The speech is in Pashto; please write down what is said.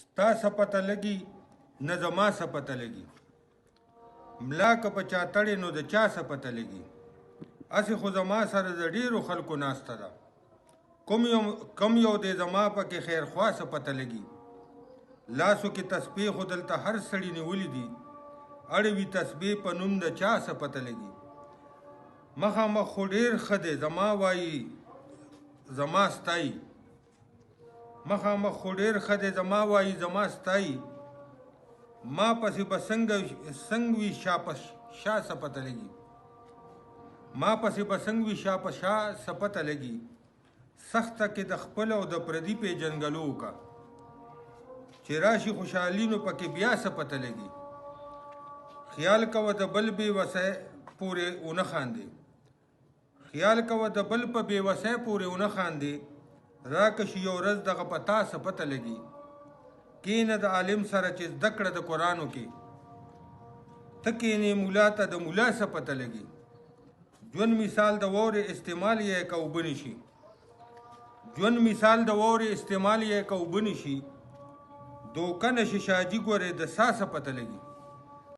ستا څه پته لګي نه زما څه پته لګي ملا که په چا تړې نو د چا څه پته لګي هسې خو زما سره د ډېرو خلکو ناسته ده کم یو دی زما پکې خیرخوا څه پته لګي لاسو کې تسبیح خو دلته هر سړي نیولي دي اړوي تسبیح په نوم د چا څه پته لګي مخامخ خو ډېر ښه دی زما وایي زما ستایي مخامخ خو ډېر ښه دی زما وایي زما ستایي ما پسې به څنګه وي شا په شا څه پته لګي ما پسې به څنګه وي شا په شا څه پته لګي سخته کې د خپل او د پردي پیژنګلو وکړه چې راشي خوشحالي نو پکې بیا څه پته لګي خیال کوه د بل بې وسی پورې ونه خاندې خیال کوه د بل په بې وسی پورې ونه خاندې راکشي یو ورځ دغه په تا څه پته لګي کینه د عالم سره چې زده کړه د قرآنو کې ته کینې مولا ته د مولا څه پته لګي ژوند مثال د واورې استعمال یې که اوبه نشي ژوند مثال د واورې استعمال یې که اوبه نشي دوکه نشي شاجي ګورې د سا څه پته لګي